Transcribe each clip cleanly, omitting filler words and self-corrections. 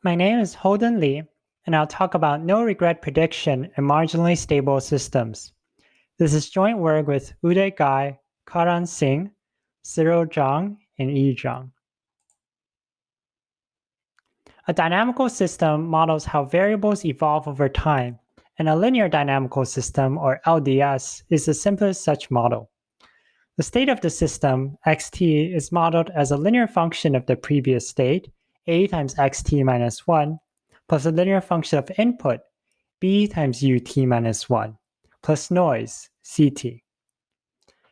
My name is Holden Lee, and I'll talk about no-regret prediction in marginally stable systems. This is joint work with Udaya Ghai, Karan Singh, Cyril Zhang, and Zhang. A dynamical system models how variables evolve over time, and a linear dynamical system, or LDS, is the simplest such model. The state of the system, xt, is modeled as a linear function of the previous state, a times xt minus 1, plus a linear function of input, b times ut minus 1, plus noise, ct.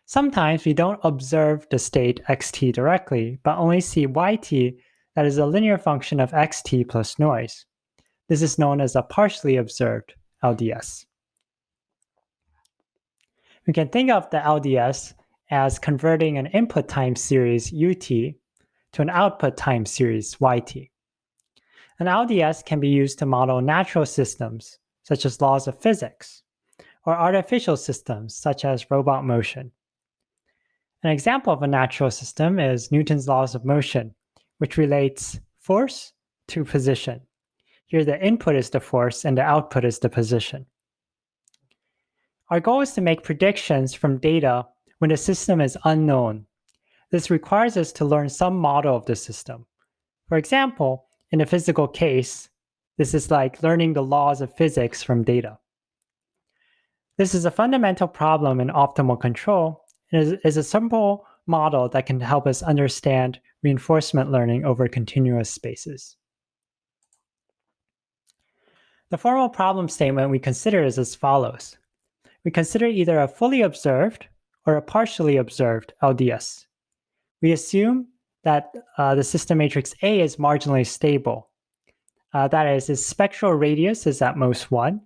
Sometimes we don't observe the state xt directly, but only see yt that is a linear function of xt plus noise. This is known as a partially observed LDS. We can think of the LDS as converting an input time series ut to an output time series yt. An LDS can be used to model natural systems, such as laws of physics, or artificial systems, such as robot motion. An example of a natural system is Newton's laws of motion, which relates force to position. Here the input is the force and the output is the position. Our goal is to make predictions from data when the system is unknown. This requires us to learn some model of the system. For example, in a physical case, this is like learning the laws of physics from data. This is a fundamental problem in optimal control and is a simple model that can help us understand reinforcement learning over continuous spaces. The formal problem statement we consider is as follows. We consider either a fully observed or a partially observed LDS. We assume that the system matrix A is marginally stable. That is, its spectral radius is at most 1.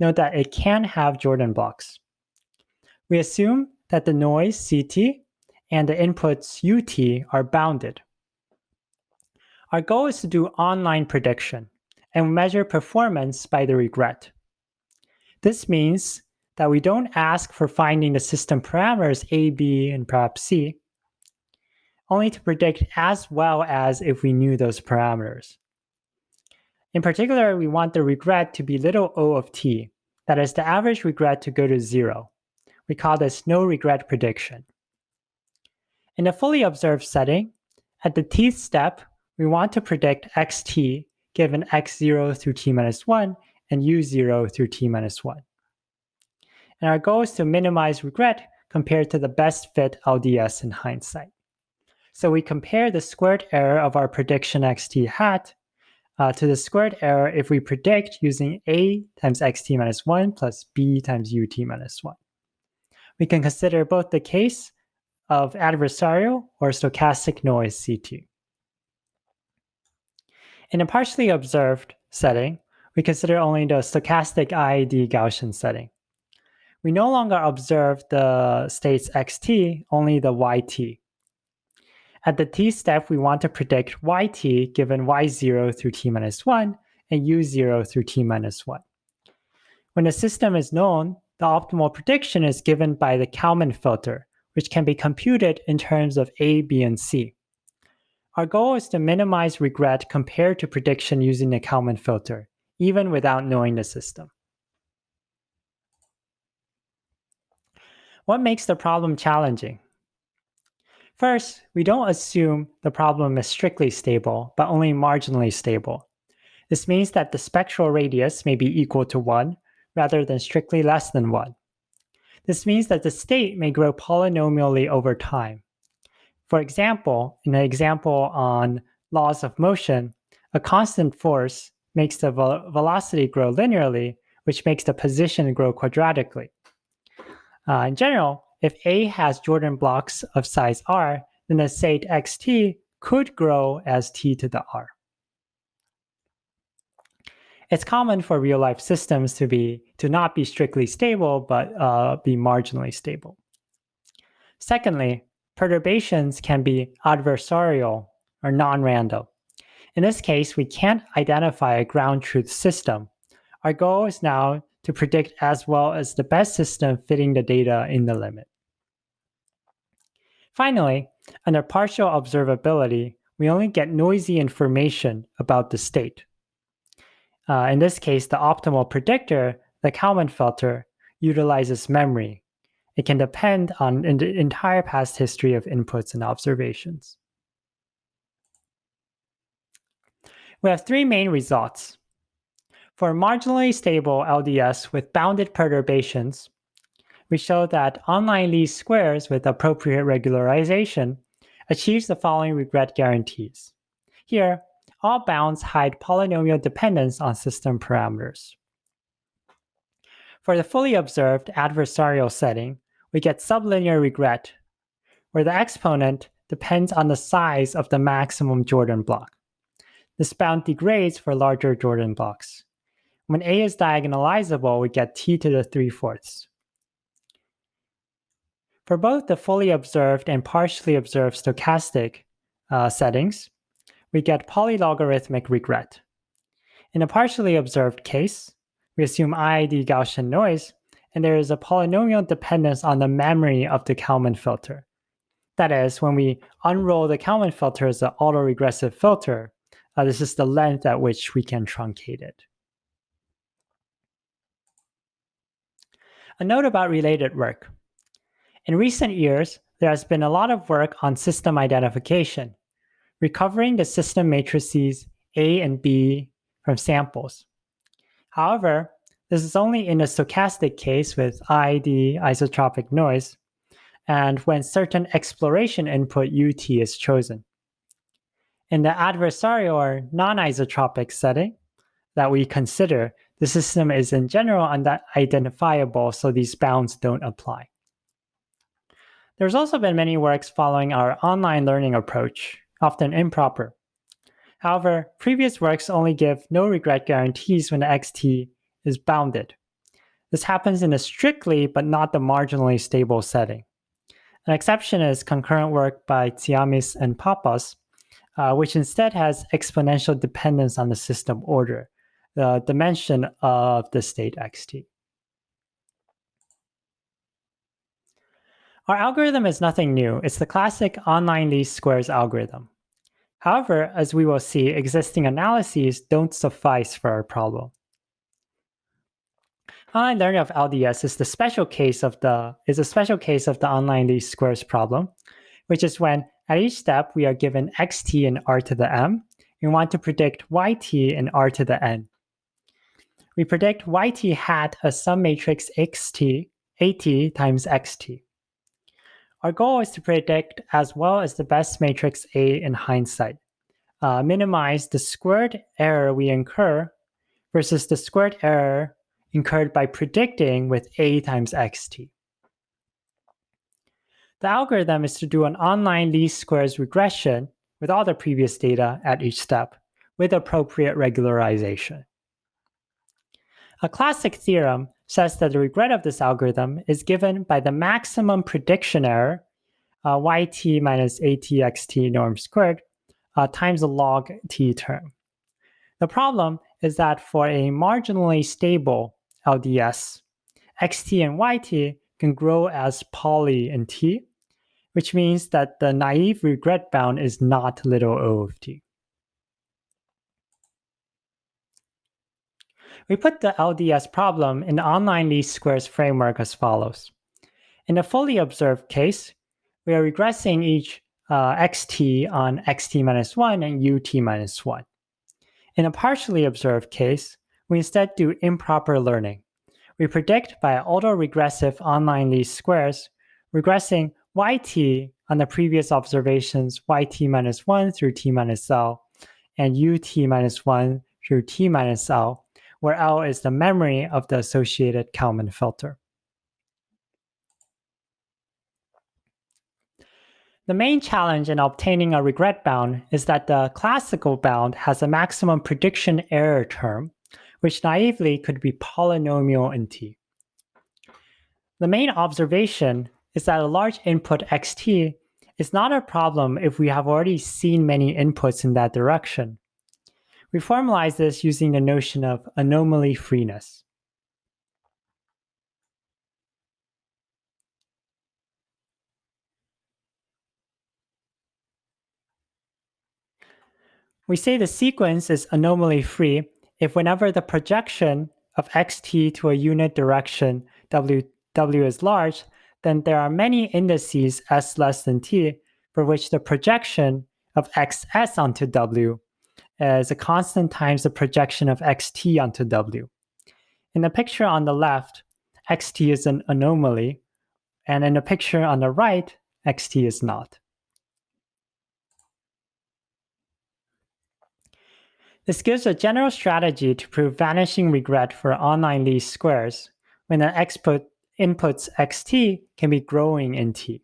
Note that it can have Jordan blocks. We assume that the noise CT and the inputs UT are bounded. Our goal is to do online prediction and measure performance by the regret. This means that we don't ask for finding the system parameters A, B, and perhaps C, only to predict as well as if we knew those parameters. In particular, we want the regret to be little o of t, that is the average regret to go to 0. We call this no regret prediction. In a fully observed setting, at the tth step, we want to predict xt given x0 through t minus 1 and u0 through t minus 1. And our goal is to minimize regret compared to the best fit LDS in hindsight. So we compare the squared error of our prediction xt hat to the squared error if we predict using a times xt minus 1 plus b times ut minus 1. We can consider both the case of adversarial or stochastic noise CT. In a partially observed setting, we consider only the stochastic IID Gaussian setting. We no longer observe the states xt, only the yt. At the t step, we want to predict yt given y0 through t minus 1 and u0 through t minus 1. When the system is known, the optimal prediction is given by the Kalman filter, which can be computed in terms of A, B, and C. Our goal is to minimize regret compared to prediction using the Kalman filter, even without knowing the system. What makes the problem challenging? First, we don't assume the problem is strictly stable, but only marginally stable. This means that the spectral radius may be equal to 1, rather than strictly less than 1. This means that the state may grow polynomially over time. For example, in an example on laws of motion, a constant force makes the velocity grow linearly, which makes the position grow quadratically. In general, if A has Jordan blocks of size r, then the state xt could grow as t to the r. It's common for real-life systems to not be strictly stable, but be marginally stable. Secondly, perturbations can be adversarial or non-random. In this case, we can't identify a ground truth system. Our goal is now to predict as well as the best system fitting the data in the limit. Finally, under partial observability, we only get noisy information about the state. In this case, the optimal predictor, the Kalman filter, utilizes memory. It can depend on the entire past history of inputs and observations. We have three main results. For marginally stable LDS with bounded perturbations, we show that online least squares with appropriate regularization achieves the following regret guarantees. Here, all bounds hide polynomial dependence on system parameters. For the fully observed adversarial setting, we get sublinear regret, where the exponent depends on the size of the maximum Jordan block. This bound degrades for larger Jordan blocks. When A is diagonalizable, we get t to the 3/4. For both the fully observed and partially observed stochastic settings, we get polylogarithmic regret. In a partially observed case, we assume IID Gaussian noise, and there is a polynomial dependence on the memory of the Kalman filter. That is, when we unroll the Kalman filter as an autoregressive filter, this is the length at which we can truncate it. A note about related work. In recent years, there has been a lot of work on system identification, recovering the system matrices A and B from samples. However, this is only in a stochastic case with IID isotropic noise, and when certain exploration input UT is chosen. In the adversarial or non-isotropic setting that we consider, the system is in general unidentifiable, so these bounds don't apply. There's also been many works following our online learning approach, often improper. However, previous works only give no regret guarantees when the xt is bounded. This happens in a strictly but not the marginally stable setting. An exception is concurrent work by Tsiamis and Papas, which instead has exponential dependence on the system order, the dimension of the state xt. Our algorithm is nothing new. It's the classic online least squares algorithm. However, as we will see, existing analyses don't suffice for our problem. Online learning of LDS is a special case of the online least squares problem, which is when at each step we are given xt in R to the m, and we want to predict yt in R to the n. We predict yt hat as some matrix xt, at times xt. Our goal is to predict as well as the best matrix A in hindsight, minimize the squared error we incur versus the squared error incurred by predicting with A times xt. The algorithm is to do an online least squares regression with all the previous data at each step with appropriate regularization. A classic theorem says that the regret of this algorithm is given by the maximum prediction error, yt minus atxt norm squared, times the log t term. The problem is that for a marginally stable LDS, xt and yt can grow as poly in t, which means that the naive regret bound is not little o of t. We put the LDS problem in the online least squares framework as follows. In a fully observed case, we are regressing each xt on xt minus 1 and ut minus 1. In a partially observed case, we instead do improper learning. We predict by autoregressive online least squares, regressing yt on the previous observations yt minus 1 through t minus l, and ut minus 1 through t minus l, where L is the memory of the associated Kalman filter. The main challenge in obtaining a regret bound is that the classical bound has a maximum prediction error term, which naively could be polynomial in t. The main observation is that a large input xt is not a problem if we have already seen many inputs in that direction. We formalize this using the notion of anomaly freeness. We say the sequence is anomaly free if whenever the projection of xt to a unit direction w is large, then there are many indices s less than t for which the projection of xs onto w is a constant times the projection of xt onto w. In the picture on the left, xt is an anomaly, and in the picture on the right, xt is not. This gives a general strategy to prove vanishing regret for online least squares when the inputs xt can be growing in t.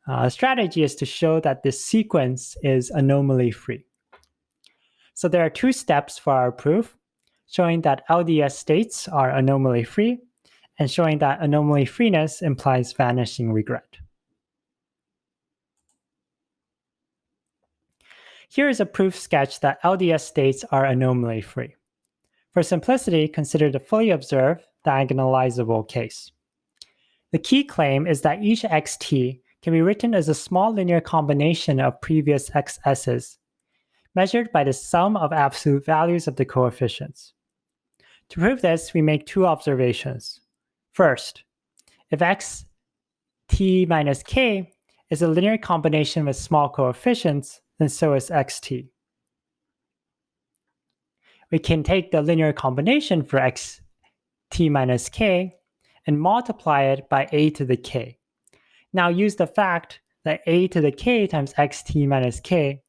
The strategy is to show that this sequence is anomaly free. So there are two steps for our proof, showing that LDS states are anomaly free and showing that anomaly freeness implies vanishing regret. Here is a proof sketch that LDS states are anomaly free. For simplicity, consider the fully observed, diagonalizable case. The key claim is that each xt can be written as a small linear combination of previous xs's, measured by the sum of absolute values of the coefficients. To prove this, we make two observations. First, if xt minus k is a linear combination with small coefficients, then so is xt. We can take the linear combination for xt minus k and multiply it by a to the k. Now use the fact that a to the k times xt minus k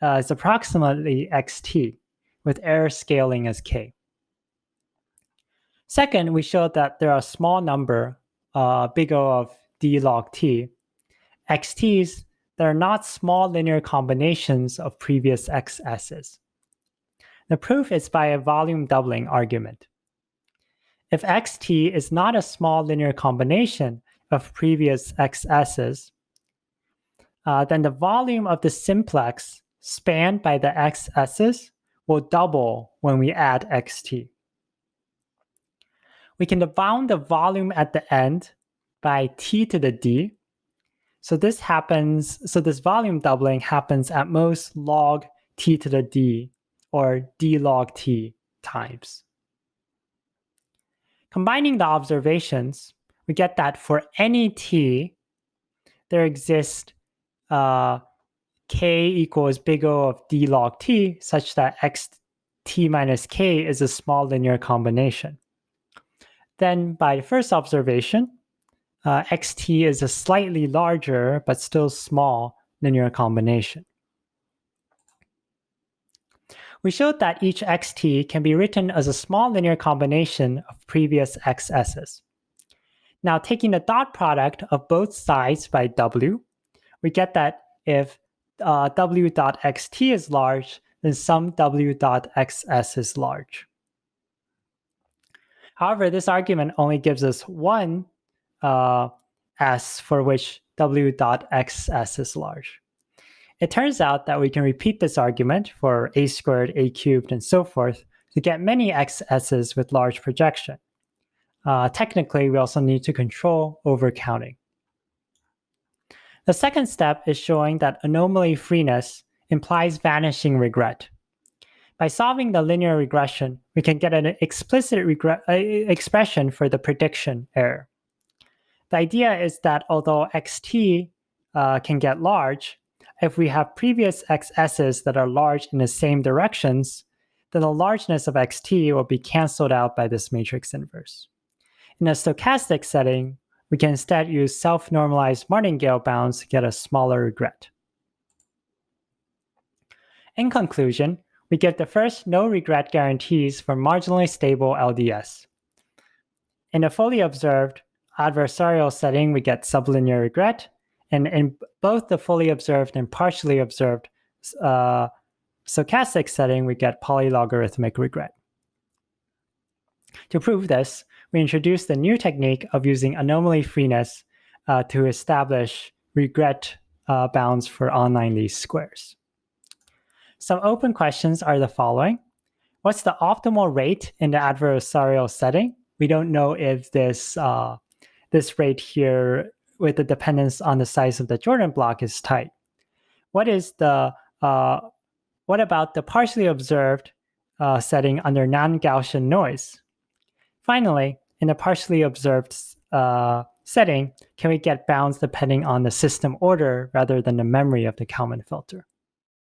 is approximately xt, with error scaling as k. Second, we showed that there are a small number, big O of d log t, xt's that are not small linear combinations of previous xs's. The proof is by a volume doubling argument. If xt is not a small linear combination of previous xs's, then the volume of the simplex spanned by the xs's will double when we add xt. We can bound the volume at the end by t to the d. So this volume doubling happens at most log t to the d, or d log t times. Combining the observations, we get that for any t, there exists k equals big O of d log t, such that xt minus k is a small linear combination. Then by the first observation, xt is a slightly larger but still small linear combination. We showed that each xt can be written as a small linear combination of previous xs's. Now taking the dot product of both sides by w, we get that if w dot xt is large, then some w dot xs is large. However, this argument only gives us one s for which w dot xs is large. It turns out that we can repeat this argument for a squared, a cubed, and so forth to get many xs's with large projection. Technically, we also need to control overcounting. The second step is showing that anomaly freeness implies vanishing regret. By solving the linear regression, we can get an explicit expression for the prediction error. The idea is that although xt can get large, if we have previous xs's that are large in the same directions, then the largeness of xt will be canceled out by this matrix inverse. In a stochastic setting, we can instead use self-normalized martingale bounds to get a smaller regret. In conclusion, we get the first no regret guarantees for marginally stable LDS. In a fully observed adversarial setting, we get sublinear regret, and in both the fully observed and partially observed stochastic setting, we get polylogarithmic regret. To prove this, we introduced the new technique of using anomaly freeness to establish regret bounds for online least squares. Some open questions are the following. What's the optimal rate in the adversarial setting? We don't know if this rate here with the dependence on the size of the Jordan block is tight. What about the partially observed setting under non-Gaussian noise. Finally, in a partially observed setting, can we get bounds depending on the system order rather than the memory of the Kalman filter?